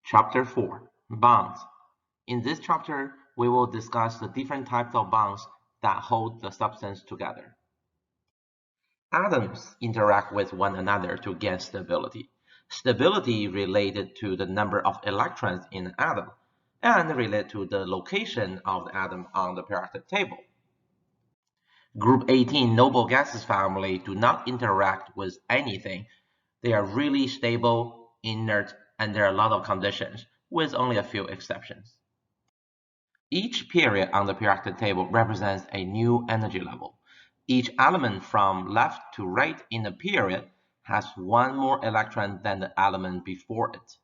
Chapter 4 Bonds. In this chapter, we will discuss the different types of bonds that hold the substance together. Atoms interact with one another to gain stability. Stability related to the number of electrons in an atom and related to the location of the atom on the periodic table. Group 18 noble gases family do not interact with anything. They are really stable, inert, under a lot of conditions, with only a few exceptions. Each period on the periodic table represents a new energy level. Each element from left to right in the period has one more electron than the element before it.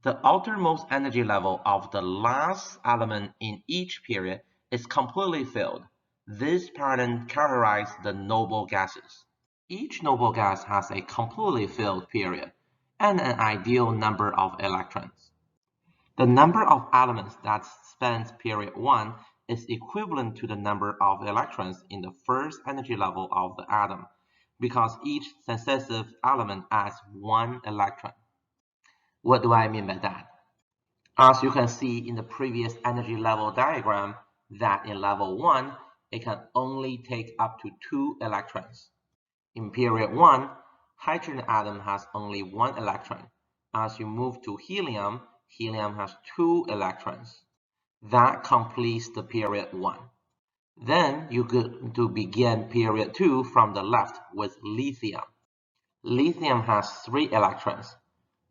The outermost energy level of the last element in each period is completely filled. This pattern characterizes the noble gases. Each noble gas has a completely filled period and an ideal number of electrons. The number of elements that spans period 1 is equivalent to the number of electrons in the first energy level of the atom, because each successive element adds one electron. What do I mean by that? As you can see in the previous energy level diagram, that in level 1, it can only take up to 2 electrons. In period 1, hydrogen atom has only 1 electron. As you move to helium, helium has 2 electrons. That completes the period 1. Then you get to begin period 2 from the left with lithium. Lithium has 3 electrons,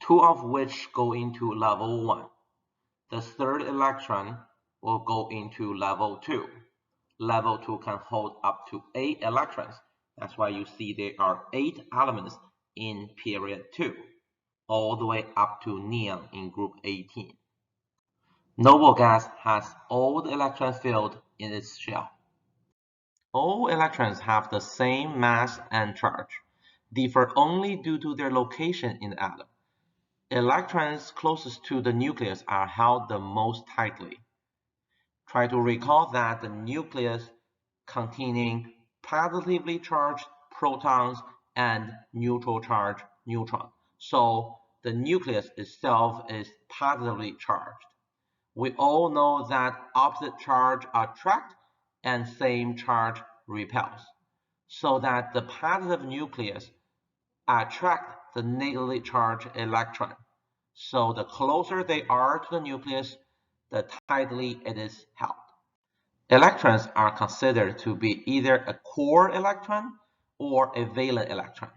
2 of which go into level 1. The third electron will go into level 2. Level 2 can hold up to 8 electrons. That's why you see there are 8 elements in period 2, all the way up to neon in group 18. Noble gas has all the electrons filled in its shell. All electrons have the same mass and charge, differ only due to their location in the atom. Electrons closest to the nucleus are held the most tightly. Try to recall that the nucleus containing positively charged protons and neutral charged neutrons. So the nucleus itself is positively charged. We all know that opposite charge attract and same charge repels, so that the positive nucleus attract the negatively charged electron. So the closer they are to the nucleus, the tightly it is held. Electrons are considered to be either a core electron or a valence electron.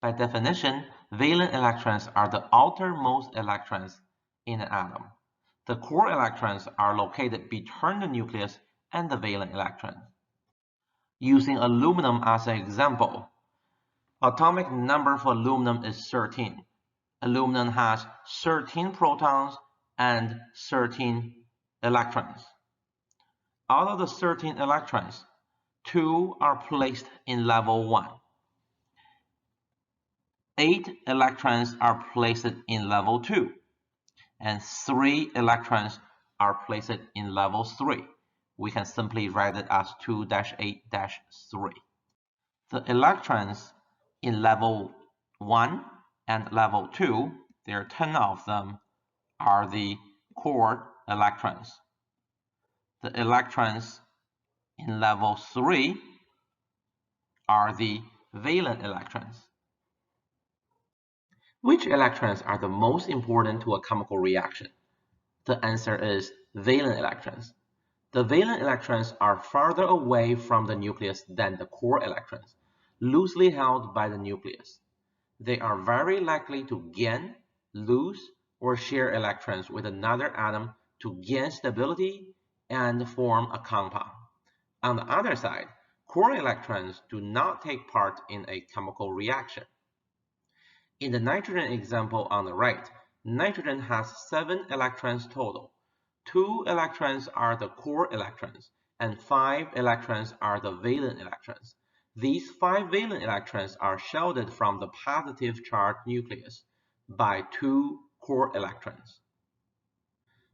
By definition, valence electrons are the outermost electrons in an atom. The core electrons are located between the nucleus and the valence electrons. Using aluminum as an example, atomic number for aluminum is 13. Aluminum has 13 protons and 13 electrons. Out of the 13 electrons, 2 are placed in level 1. 8 electrons are placed in level 2, and 3 electrons are placed in level 3. We can simply write it as 2-8-3. The electrons in level 1 and level 2, there are 10 of them, are the core electrons. The electrons in level 3 are the valence electrons. Which electrons are the most important to a chemical reaction? The answer is valence electrons. The valence electrons are farther away from the nucleus than the core electrons, loosely held by the nucleus. They are very likely to gain, lose, or share electrons with another atom to gain stability and form a compound. On the other side, core electrons do not take part in a chemical reaction. In the nitrogen example on the right, nitrogen has 7 electrons total. 2 electrons are the core electrons, and 5 electrons are the valence electrons. These 5 valence electrons are shielded from the positive charged nucleus by 2 core electrons.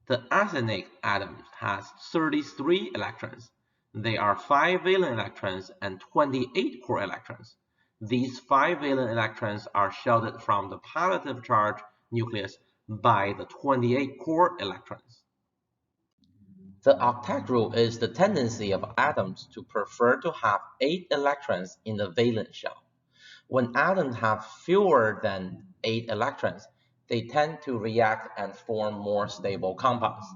The arsenic atom has 33 electrons. They are 5 valence electrons and 28 core electrons. These 5 valence electrons are shielded from the positive charged nucleus by the 28 core electrons. The octet rule is the tendency of atoms to prefer to have 8 electrons in the valence shell. When atoms have fewer than 8 electrons, they tend to react and form more stable compounds.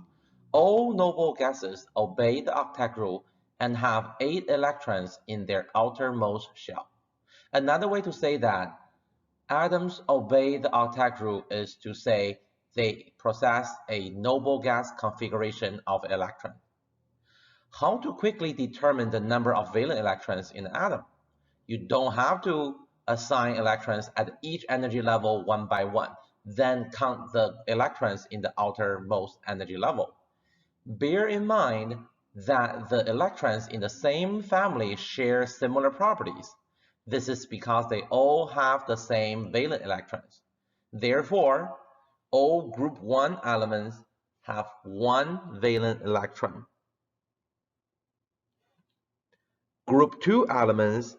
All noble gases obey the octet rule and have 8 electrons in their outermost shell. Another way to say that atoms obey the octet rule is to say they possess a noble gas configuration of electrons. How to quickly determine the number of valence electrons in an atom? You don't have to assign electrons at each energy level one by one, then count the electrons in the outermost energy level. Bear in mind that the electrons in the same family share similar properties. This is because they all have the same valence electrons. Therefore, all group 1 elements have 1 valence electron. Group 2 elements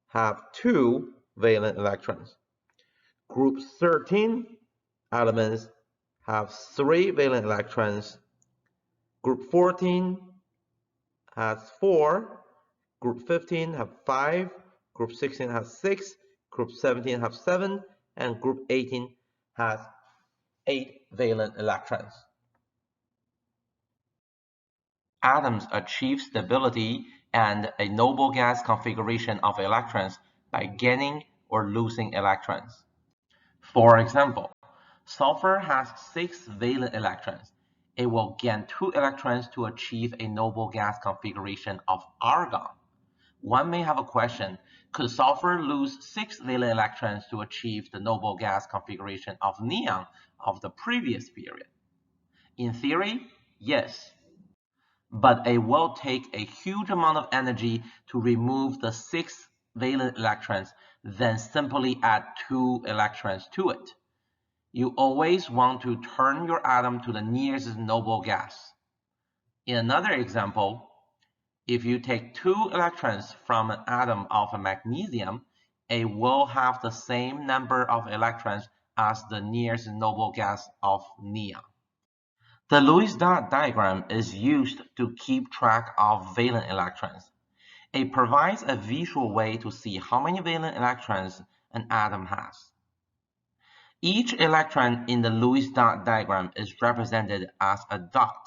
have 2 valence electrons. Group 13 elements have 3 valence electrons. Group 14 has 4. Group 15 have 5. Group 16 has 6. Group 17 have 7. And group 18 has 8 valence electrons. Atoms achieve stability and a noble gas configuration of electrons by gaining or losing electrons. For example, sulfur has 6 valence electrons. It will gain 2 electrons to achieve a noble gas configuration of argon. One may have a question, could sulfur lose 6 valence electrons to achieve the noble gas configuration of neon of the previous period? In theory, yes. But it will take a huge amount of energy to remove the 6 valence electrons, then simply add 2 electrons to it. You always want to turn your atom to the nearest noble gas. In another example, if you take 2 electrons from an atom of magnesium, it will have the same number of electrons as the nearest noble gas of neon. The Lewis dot diagram is used to keep track of valence electrons. It provides a visual way to see how many valence electrons an atom has. Each electron in the Lewis dot diagram is represented as a dot.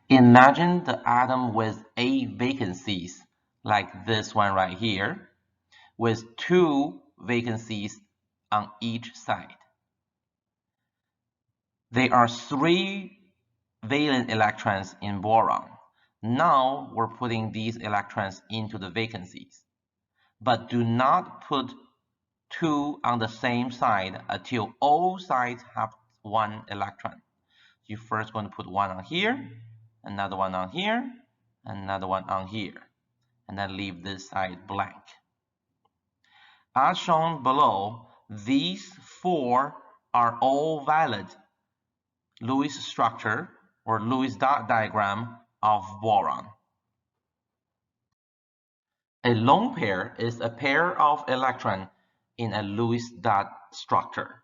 Imagine the atom with 8 vacancies, like this one right here, with 2 vacancies on each side. There are 3 valence electrons in boron. Now we're putting these electrons into the vacancies. But do not put 2 on the same side until all sides have 1 electron. You first going to put 1 on here, another one on here, another one on here, and then leave this side blank. As shown below, these 4 are all valid Lewis structure or Lewis dot diagram of boron. A lone pair is a pair of electrons in a Lewis dot structure.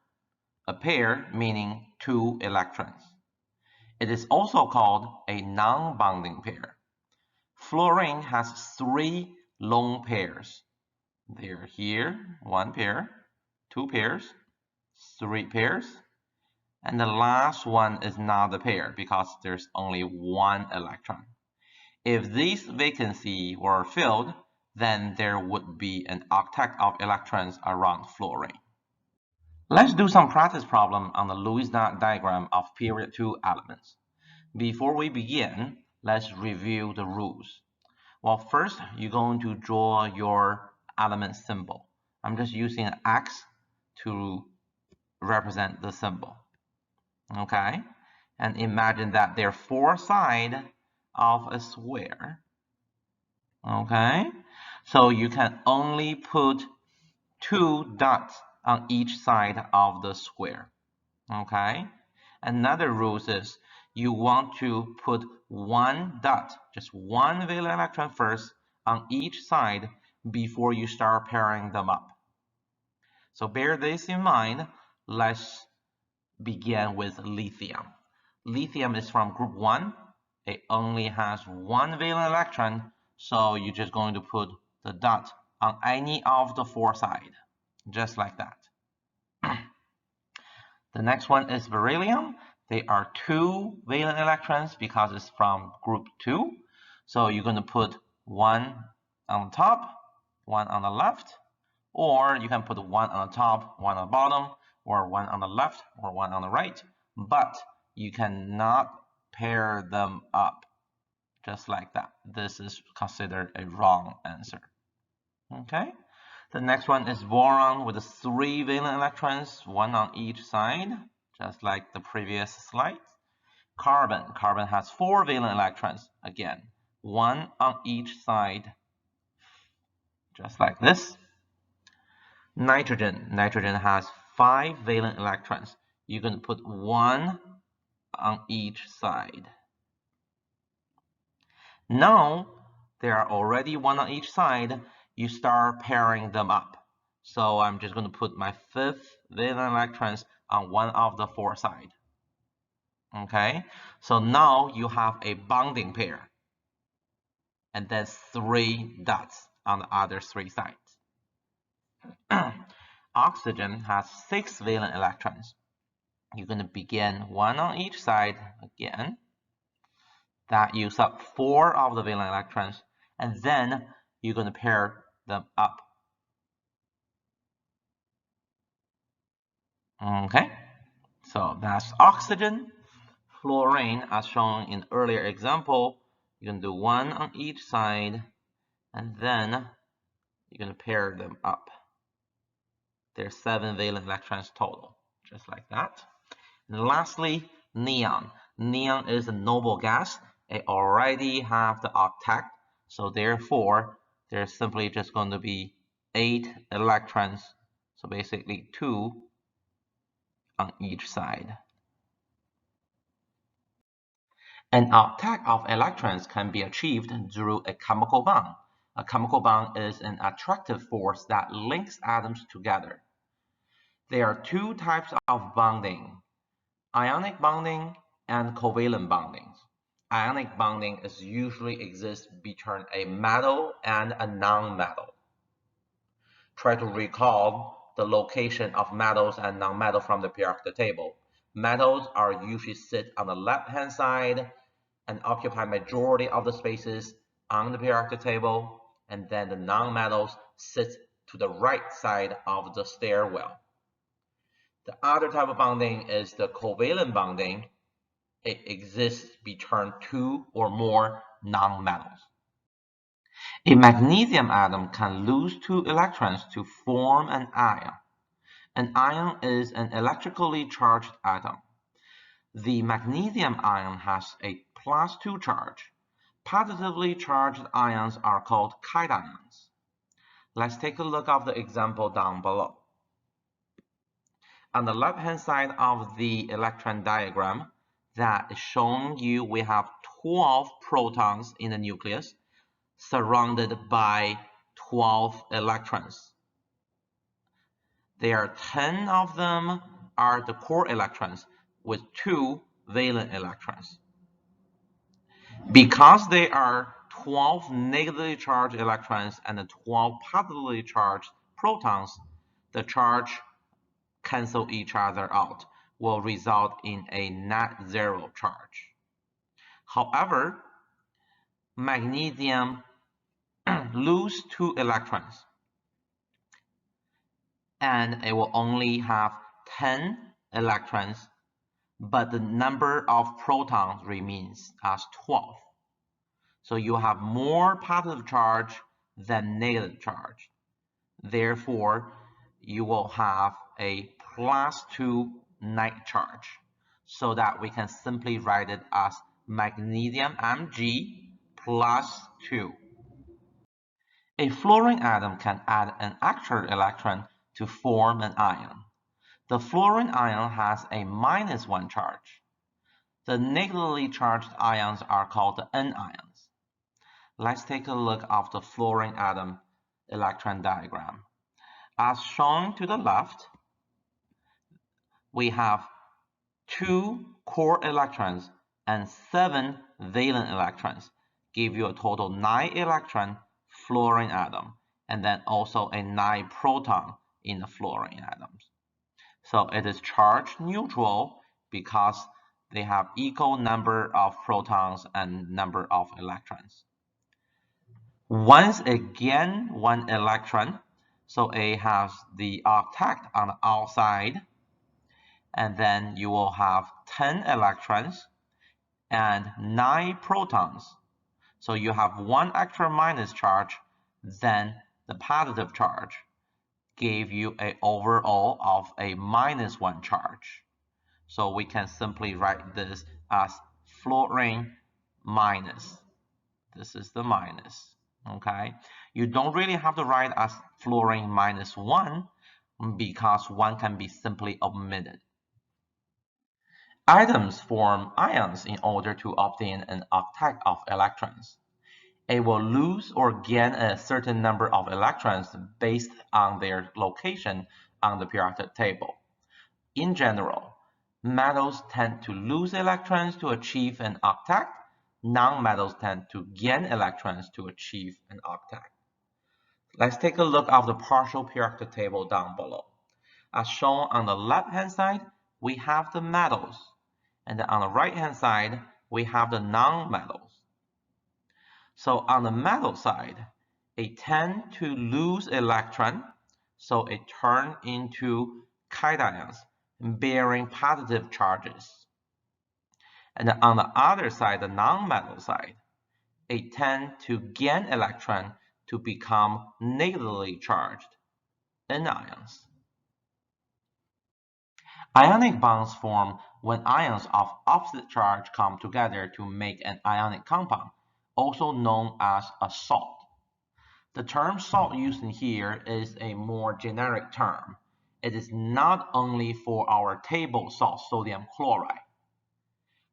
A pair meaning 2 electrons. It is also called a non-bonding pair. Fluorine has 3 lone pairs. They're here, 1 pair, 2 pairs, 3 pairs, and the last one is not a pair because there's only 1 electron. If these vacancies were filled, then there would be an octet of electrons around fluorine. Let's do some practice problem on the Lewis dot diagram of period 2 elements. Before we begin, let's review the rules. Well, first, you're going to draw your element symbol. I'm just using an X to represent the symbol. Okay? And imagine that there are 4 sides of a square. Okay? So you can only put 2 dots on each side of the square. Okay? Another rule is you want to put 1 dot, just 1 valence electron first on each side before you start pairing them up. So bear this in mind. Let's begin with lithium. Lithium is from group 1. It only has one valent electron, so you're just going to put the dot on any of the 4 sides, just like that. The next one is beryllium. They are 2 valent electrons because it's from group 2. So you're going to put one on the top, one on the left, or you can put one on the top, one on the bottom, or one on the left, or one on the right. But you cannot pair them up just like that. This is considered a wrong answer. Okay. The next one is boron with 3 valent electrons, one on each side, just like the previous slide. Carbon has 4 valent electrons, again, one on each side, just like this. Nitrogen has 5 valent electrons. You're going to put one on each side. Now, there are already one on each side. You start pairing them up. So I'm just going to put my 5th valent electrons on one of the 4 sides. Okay, so now you have a bonding pair. And then 3 dots on the other 3 sides. Oxygen has 6 valent electrons. You're going to begin one on each side again. That use up 4 of the valent electrons. And then you're going to pair them up. Okay, so that's oxygen. Fluorine, as shown in earlier example, you're going to do one on each side, and then you're going to pair them up. There's 7 valent electrons total, just like that. And lastly, neon. Neon is a noble gas. It already have the octet, so therefore there's simply just going to be 8 electrons, so basically 2 on each side. An octet of electrons can be achieved through a chemical bond. A chemical bond is an attractive force that links atoms together. There are 2 types of bonding: ionic bonding and covalent bonding. Ionic bonding usually exists between a metal and a non-metal. Try to recall the location of metals and non-metals from the periodic table. Metals are usually sit on the left-hand side and occupy majority of the spaces on the periodic table, and then the non-metals sit to the right side of the stairwell. The other type of bonding is the covalent bonding. It exists between 2 or more non-metals. A magnesium atom can lose 2 electrons to form an ion. An ion is an electrically charged atom. The magnesium ion has a +2 charge. Positively charged ions are called cations. Let's take a look at the example down below. On the left-hand side of the electron diagram that is showing you, we have 12 protons in the nucleus surrounded by 12 electrons. There are 10 of them are the core electrons with 2 valent electrons. Because there are 12 negatively charged electrons and 12 positively charged protons, the charge cancel each other out, will result in a net zero charge. However, magnesium lose 2 electrons, and it will only have 10 electrons, but the number of protons remains as 12. So you have more positive charge than negative charge. Therefore, you will have a +2 net charge, so that we can simply write it as magnesium Mg +2. A fluorine atom can add an extra electron to form an ion. The fluorine ion has a -1 charge. The negatively charged ions are called the anions. Let's take a look at the fluorine atom electron diagram. As shown to the left, we have 2 core electrons and 7 valence electrons give you a total 9 electron fluorine atom, and then also a 9 proton in the fluorine atoms. So it is charge neutral because they have equal number of protons and number of electrons. Once again, 1 electron, so it has the octet on the outside, and then you will have 10 electrons and 9 protons. So you have 1 extra minus charge, then the positive charge gave you an overall of a -1 charge. So we can simply write this as fluorine minus. This is the minus. Okay, you don't really have to write as fluorine -1 because 1 can be simply omitted. Atoms form ions in order to obtain an octet of electrons. It will lose or gain a certain number of electrons based on their location on the periodic table. In general, metals tend to lose electrons to achieve an octet. Non-metals tend to gain electrons to achieve an octet. Let's take a look at the partial periodic table down below. As shown on the left-hand side, we have the metals, and then on the right-hand side, we have the non-metals. So on the metal side, it tends to lose electron, so it turns into cations bearing positive charges. And on the other side, the non-metal side, it tends to gain electron to become negatively charged anions. Ionic bonds form when ions of opposite charge come together to make an ionic compound, also known as a salt. The term salt used in here is a more generic term. It is not only for our table salt sodium chloride.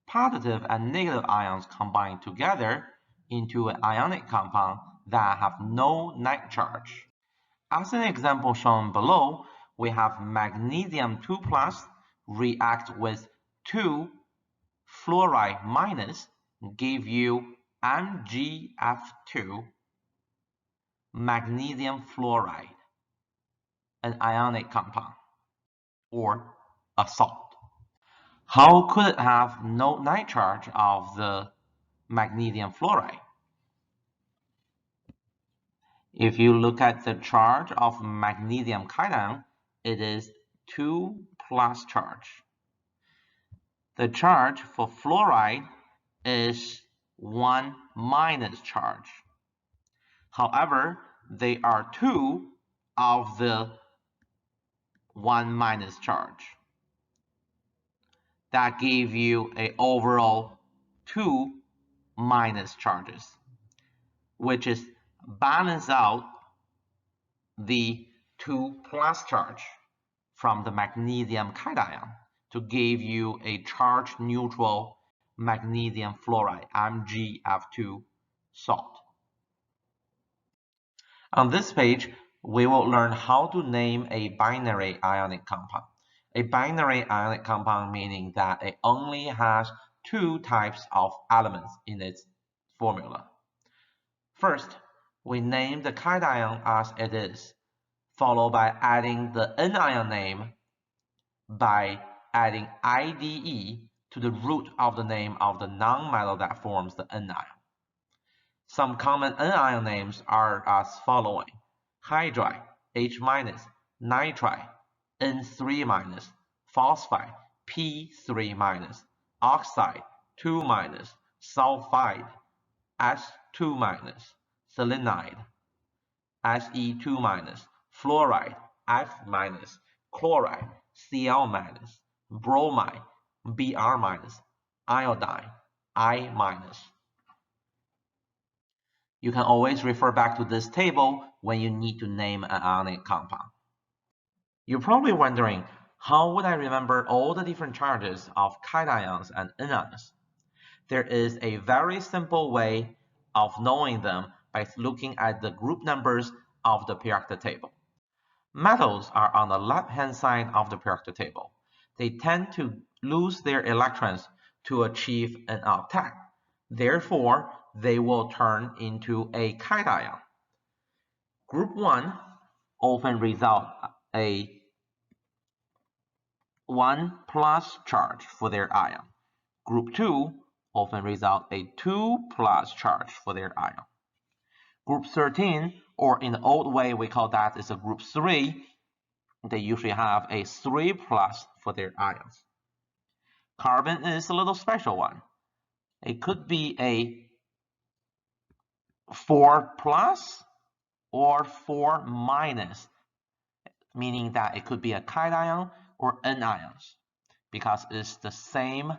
Positive and negative ions combine together into an ionic compound that have no net charge. As an example shown below, we have magnesium 2 plus react with 2 fluoride minus, give you MgF2 magnesium fluoride, an ionic compound, or a salt. How could it have no net charge of the magnesium fluoride? If you look at the charge of magnesium cation, it is 2 plus charge. The charge for fluoride is 1 minus charge. However, they are 2 of the 1 minus charge. That gave you an overall 2 minus charges, which is balance out the 2 plus charge from the magnesium cation to give you a charge neutral magnesium fluoride MgF2 salt. On this page, we will learn how to name a binary ionic compound. A binary ionic compound meaning that it only has 2 types of elements in its formula. First, we name the cation as it is, followed by adding the anion name by adding IDE to the root of the name of the nonmetal that forms the anion. Some common anion names are as following: hydride, H-, nitride, N3-, phosphide, P3-, oxide, 2-, sulfide, S2-, selenide, Se2-, fluoride, F-, chloride, Cl-, bromide, Br-, iodine, I-. You can always refer back to this table when you need to name an ionic compound. You're probably wondering, how would I remember all the different charges of cations and anions? There is a very simple way of knowing them by looking at the group numbers of the periodic table. Metals are on the left-hand side of the periodic table. They tend to lose their electrons to achieve an octet. Therefore, they will turn into a cation. Group 1 often result a 1+ charge for their ion. Group 2 often result a 2+ charge for their ion. Group 13, or in the old way we call that is a group 3, they usually have a 3+ for their ions. Carbon is a little special one. It could be a 4+ or 4-, meaning that it could be a cation or anions, because it's the same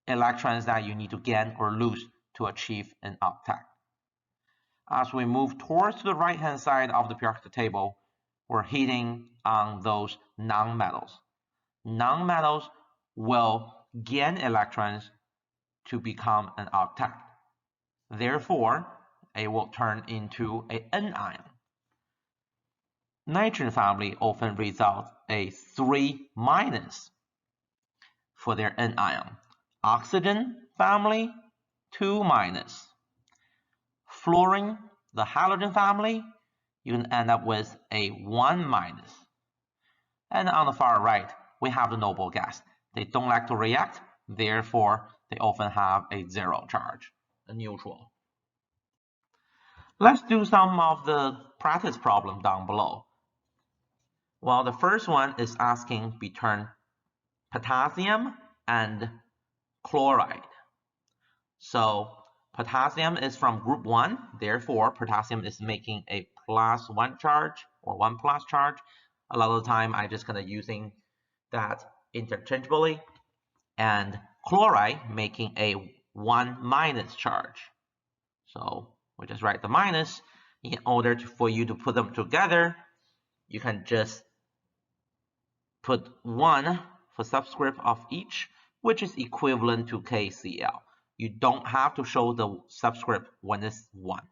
electrons that you need to gain or lose to achieve an octet. As we move towards the right-hand side of the periodic table, we're hitting on those nonmetals. Nonmetals will gain electrons to become an octet. Therefore, it will turn into an anion. Nitrogen family often results a 3- for their anion. Oxygen family, 2-. Fluorine, the halogen family, you can end up with a 1-. And on the far right, we have the noble gas. They don't like to react, therefore they often have a 0 charge, a neutral. Let's do some of the practice problem down below. Well, the first one is asking between potassium and chloride. So potassium is from group 1, therefore potassium is making a +1 charge or 1+ charge. A lot of the time I'm just kind of using that interchangeably. And chloride making a 1- charge. So we just write the minus. In order for you to put them together, you can just put 1 for subscript of each, which is equivalent to KCl. You don't have to show the subscript when it's 1.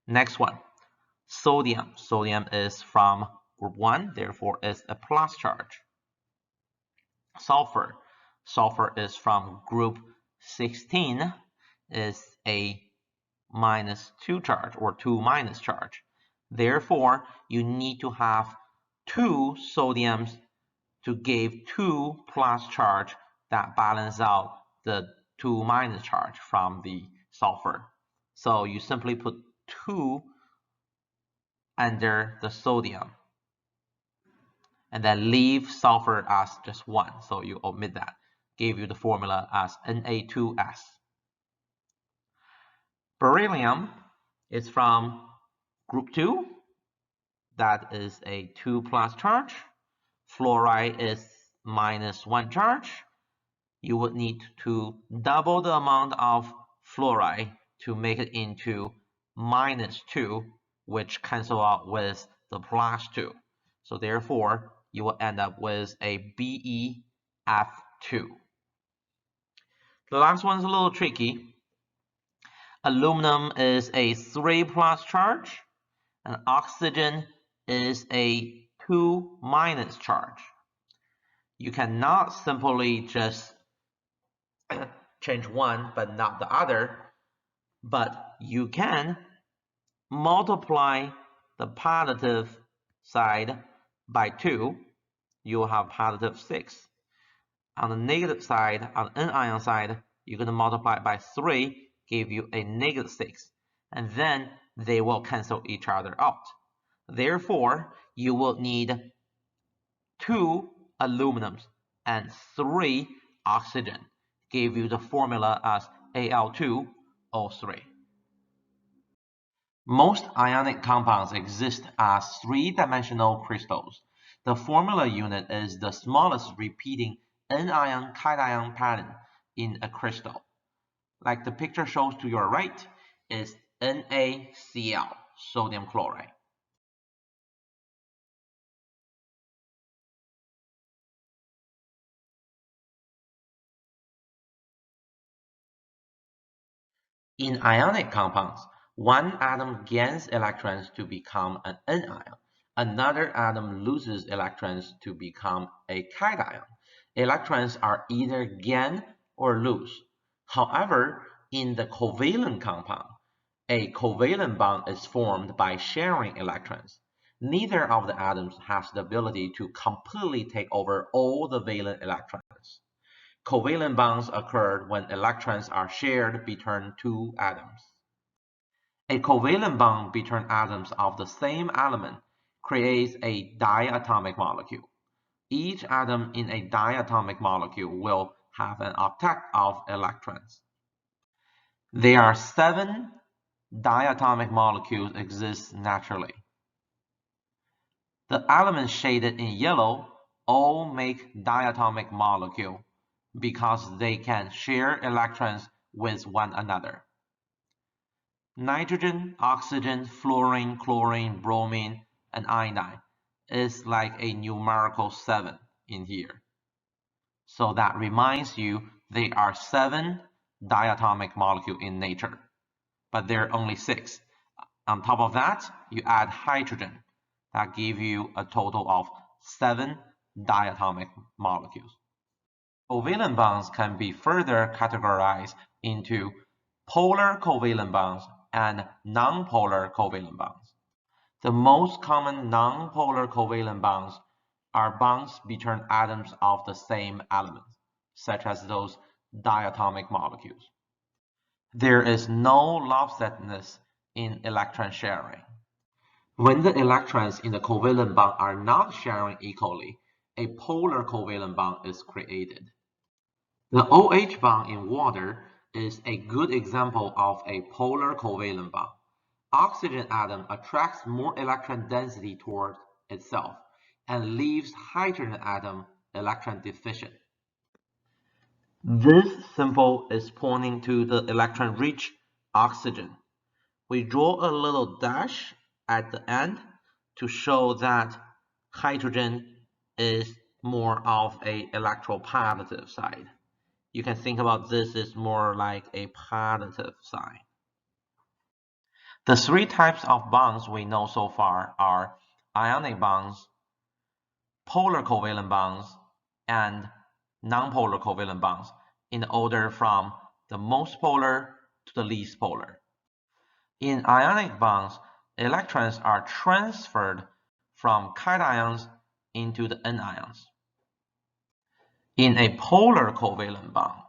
Next one, sodium. Sodium is from group 1, therefore it's a + charge. Sulfur. Sulfur is from group 16, is a -2 charge or 2- charge. Therefore, you need to have 2 sodiums to give 2+ charge that balance out the 2- charge from the sulfur. So you simply put 2 under the sodium and then leave sulfur as just 1. So you omit that. Gave you the formula as Na2S. Beryllium is from group 2. That is a 2+ charge. Fluoride is -1 charge. You would need to double the amount of fluoride to make it into -2, which cancel out with the +2. So therefore, you will end up with a BeF2. The last one is a little tricky. Aluminum is a 3+ charge, and oxygen is a 2- charge. You cannot simply just change one but not the other, but you can multiply the positive side by 2, you will have +6. On the negative side, on the anion side, you're going to multiply by 3, give you a -6, and then they will cancel each other out. Therefore, you will need 2 aluminums and 3 oxygen. Give you the formula as Al2O3. Most ionic compounds exist as 3-dimensional crystals. The formula unit is the smallest repeating anion-cation pattern in a crystal. Like the picture shows to your right is NaCl, sodium chloride. In ionic compounds, one atom gains electrons to become an anion. Another atom loses electrons to become a cation. Electrons are either gain or lose. However, in the covalent compound, a covalent bond is formed by sharing electrons. Neither of the atoms has the ability to completely take over all the valent electrons. Covalent bonds occur when electrons are shared between two atoms. A covalent bond between atoms of the same element creates a diatomic molecule. Each atom in a diatomic molecule will have an octet of electrons. There are 7 diatomic molecules exist naturally. The elements shaded in yellow all make diatomic molecule because they can share electrons with one another. Nitrogen, oxygen, fluorine, chlorine, bromine, and iodine is like a numerical 7 in here. So that reminds you there are 7 diatomic molecules in nature, but there are only 6. On top of that, you add hydrogen. That gives you a total of 7 diatomic molecules. Covalent bonds can be further categorized into polar covalent bonds and nonpolar covalent bonds. The most common nonpolar covalent bonds are bonds between atoms of the same element, such as those diatomic molecules. There is no lopsidedness in electron sharing. When the electrons in the covalent bond are not sharing equally, a polar covalent bond is created. The OH bond in water is a good example of a polar covalent bond. Oxygen atom attracts more electron density toward itself and leaves hydrogen atom electron deficient. This symbol is pointing to the electron-rich oxygen. We draw a little dash at the end to show that hydrogen is more of a electropositive side. You can think about this as more like a positive sign. The 3 types of bonds we know so far are ionic bonds, polar covalent bonds, and nonpolar covalent bonds in order from the most polar to the least polar. In ionic bonds, electrons are transferred from cations into the anions. In a polar covalent bond,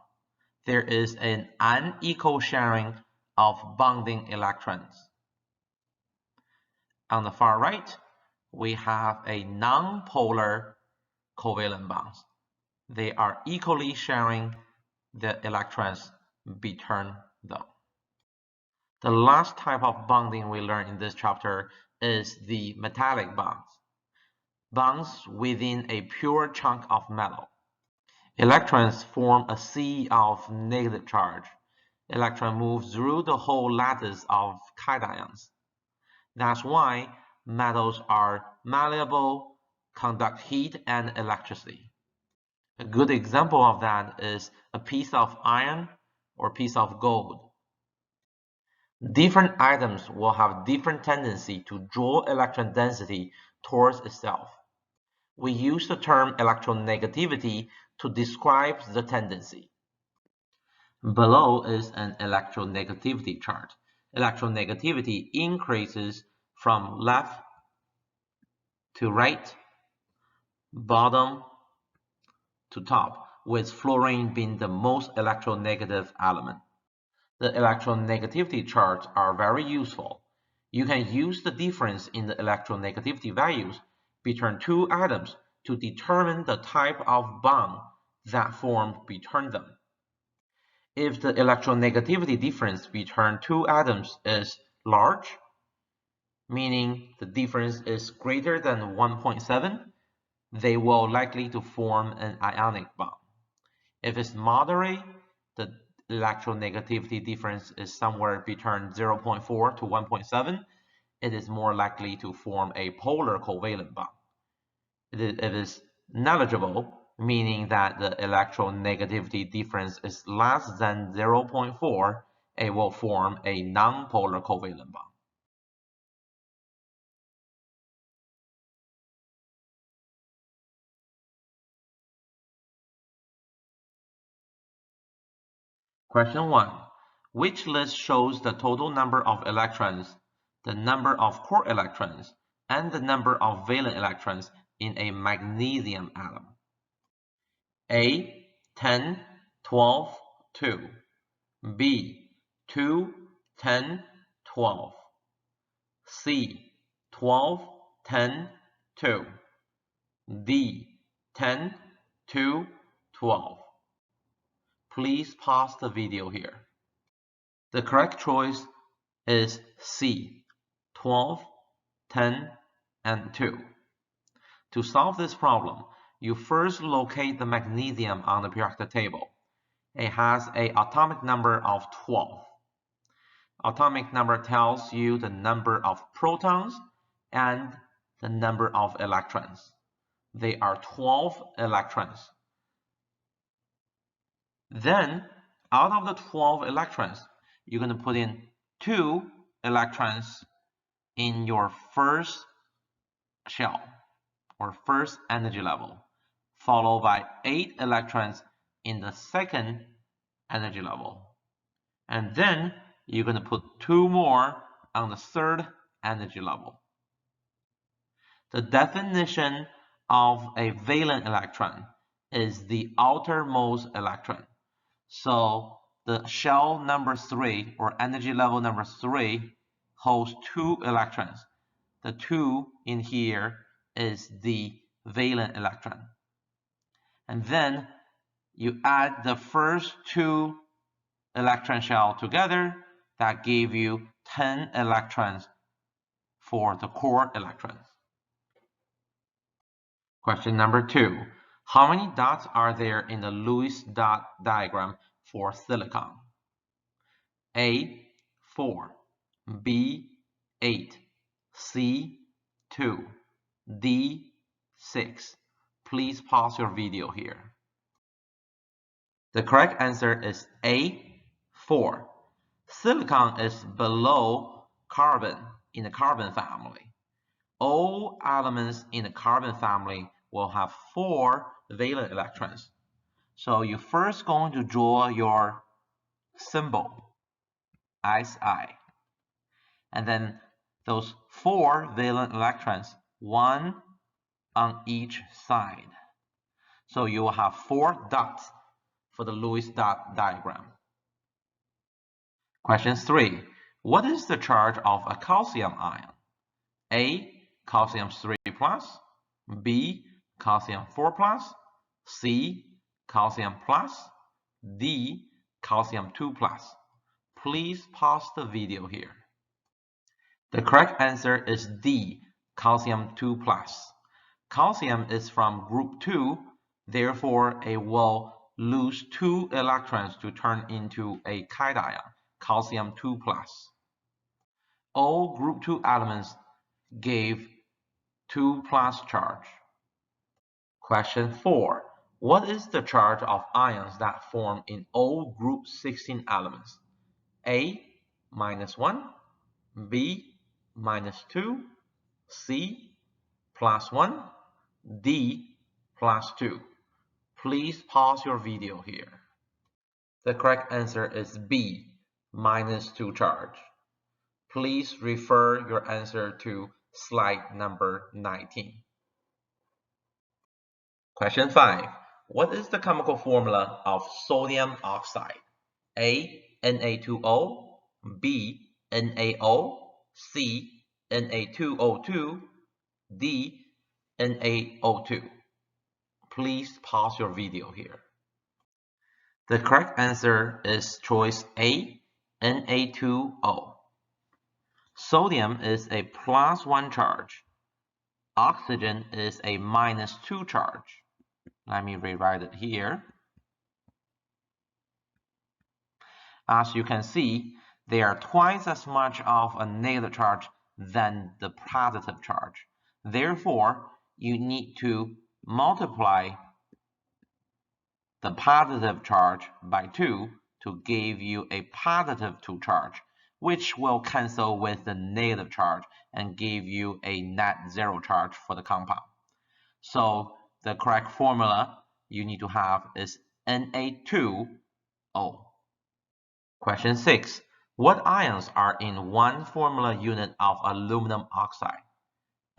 there is an unequal sharing of bonding electrons. On the far right, we have a nonpolar covalent bonds. They are equally sharing the electrons between them. The last type of bonding we learn in this chapter is the metallic bonds. Bonds within a pure chunk of metal. Electrons form a sea of negative charge. Electron moves through the whole lattice of cations. That's why metals are malleable, conduct heat and electricity. A good example of that is a piece of iron or piece of gold. Different atoms will have different tendency to draw electron density towards itself. We use the term electronegativity to describe the tendency. Below is an electronegativity chart. Electronegativity increases from left to right, bottom to top, with fluorine being the most electronegative element. The electronegativity charts are very useful. You can use the difference in the electronegativity values between two atoms to determine the type of bond that formed between them. If the electronegativity difference between two atoms is large, meaning the difference is greater than 1.7, they will likely to form an ionic bond. If it's moderate, the electronegativity difference is somewhere between 0.4 to 1.7, it is more likely to form a polar covalent bond. If it is negligible, meaning that the electronegativity difference is less than 0.4, it will form a nonpolar covalent bond. Question 1. Which list shows the total number of electrons, the number of core electrons, and the number of valence electrons in a magnesium atom? A. 10, 12, 2. B. 2, 10, 12. C. 12, 10, 2. D. 10, 2, 12. Please pause the video here. The correct choice is C, 12, 10, and 2. To solve this problem, you first locate the magnesium on the periodic table. It has an atomic number of 12. Atomic number tells you the number of protons and the number of electrons. They are 12 electrons. Then, out of the 12 electrons, you're going to put in 2 electrons in your first shell or first energy level, followed by 8 electrons in the second energy level. And then you're going to put 2 more on the third energy level. The definition of a valence electron is the outermost electron. So the shell number 3 or energy level number 3 holds 2 electrons. The 2 in here is the valence electron. And then you add the first 2 electron shell together, that gave you 10 electrons for the core electrons. Question number 2. How many dots are there in the Lewis dot diagram for silicon? A. 4. B. 8. C. 2. D. 6. Please pause your video here. The correct answer is A. 4. Silicon is below carbon in the carbon family. All elements in the carbon family will have 4 valence electrons. So you're first going to draw your symbol, Si. And then those 4 valence electrons, 1 on each side. So you will have 4 dots for the Lewis dot diagram. Question 3. What is the charge of a calcium ion? A. Calcium 3 plus. B. Calcium 4 plus. C. Calcium plus. D. Calcium 2 plus. Please pause the video here. The correct answer is D. Calcium 2 plus. Calcium is from group 2, therefore it will lose 2 electrons to turn into a cation, calcium 2 plus. All group 2 elements gave 2 plus charge. Question 4. What is the charge of ions that form in all group 16 elements? A. -1. B. -2. C. +1. D. +2. Please pause your video here. The correct answer is B. -2 charge. Please refer your answer to slide number 19. Question 5. What is the chemical formula of sodium oxide? A. Na2O. B. NaO. C. Na2O2. D. NaO2. Please pause your video here. The correct answer is choice A, Na2O. Sodium is a +1 charge. Oxygen is a -2 charge. Let me rewrite it here. As you can see, they are twice as much of a negative charge than the positive charge. Therefore, you need to multiply the positive charge by 2 to give you a +2 charge, which will cancel with the negative charge and give you a net 0 charge for the compound. So the correct formula you need to have is Na2O. Question 6. What ions are in one formula unit of aluminum oxide?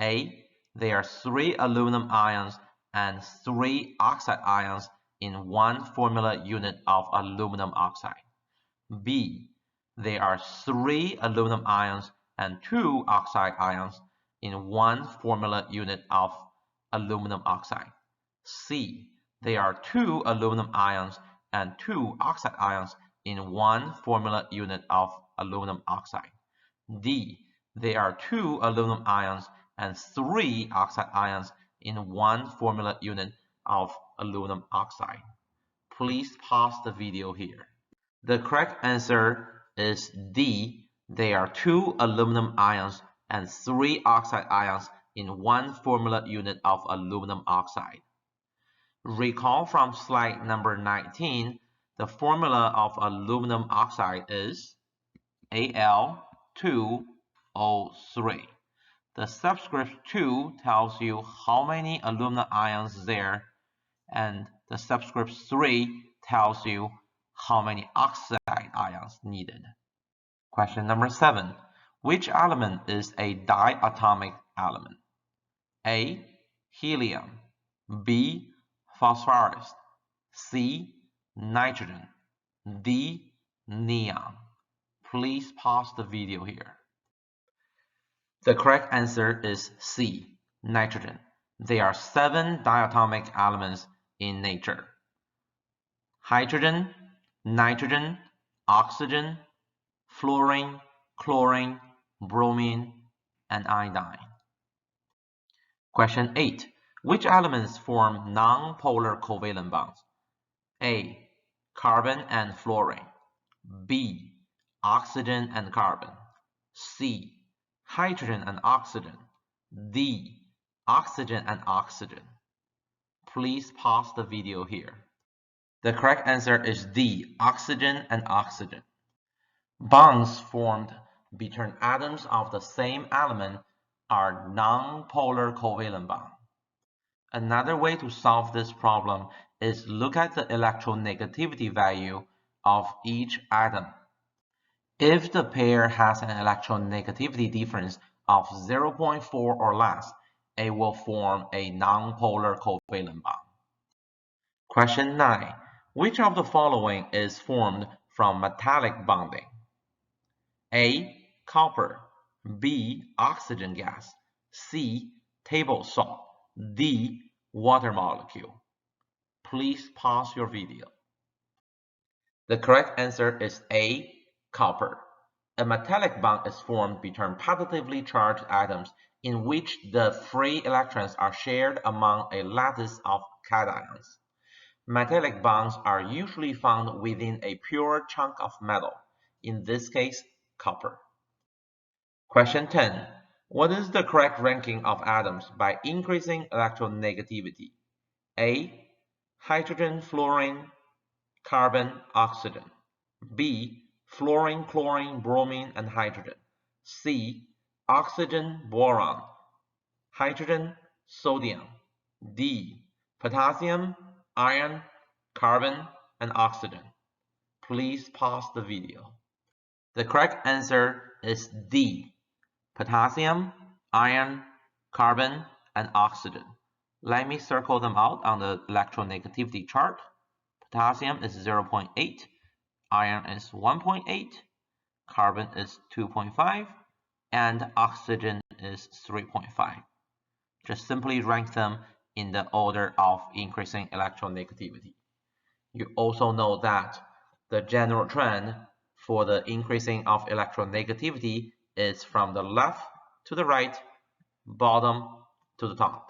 A. There are 3 aluminum ions and 3 oxide ions in one formula unit of aluminum oxide. B. There are 3 aluminum ions and 2 oxide ions in one formula unit of aluminum oxide. C. There are 2 aluminum ions and 2 oxide ions in one formula unit of aluminum oxide. D. There are 2 aluminum ions and 3 oxide ions in one formula unit of aluminum oxide. Please pause the video here. The correct answer is D. There are 2 aluminum ions and 3 oxide ions in one formula unit of aluminum oxide. Recall from slide number 19, the formula of aluminum oxide is Al2O3. The subscript 2 tells you how many aluminum ions there, and the subscript 3 tells you how many oxide ions needed. Question number 7. Which element is a diatomic element? A. Helium. B. Phosphorus. C. Nitrogen. D. Neon. Please pause the video here. The correct answer is C. Nitrogen. There are 7 diatomic elements in nature: hydrogen, nitrogen, oxygen, fluorine, chlorine, bromine, and iodine. Question 8. Which elements form nonpolar covalent bonds? A. Carbon and fluorine. B. Oxygen and carbon. C. Hydrogen and oxygen. D. Oxygen and oxygen. Please pause the video here. The correct answer is D. Oxygen and oxygen. Bonds formed between atoms of the same element are nonpolar covalent bonds. Another way to solve this problem is look at the electronegativity value of each atom. If the pair has an electronegativity difference of 0.4 or less, it will form a nonpolar covalent bond. Question 9. Which of the following is formed from metallic bonding? A. Copper. B. Oxygen gas. C. Table salt. D. Water molecule. Please pause your video. The correct answer is A. Copper. A metallic bond is formed between positively charged atoms in which the free electrons are shared among a lattice of cations. Metallic bonds are usually found within a pure chunk of metal, in this case, copper. Question 10. What is the correct ranking of atoms by increasing electronegativity? A. Hydrogen, fluorine, carbon, oxygen. B. Fluorine, chlorine, bromine, and hydrogen. C. Oxygen, boron, hydrogen, sodium. D. Potassium, iron, carbon, and oxygen. Please pause the video. The correct answer is D. Potassium, iron, carbon, and oxygen. Let me circle them out on the electronegativity chart. Potassium is 0.8, iron is 1.8, carbon is 2.5, and oxygen is 3.5. Just simply rank them in the order of increasing electronegativity. You also know that the general trend for the increasing of electronegativity is from the left to the right, bottom to the top.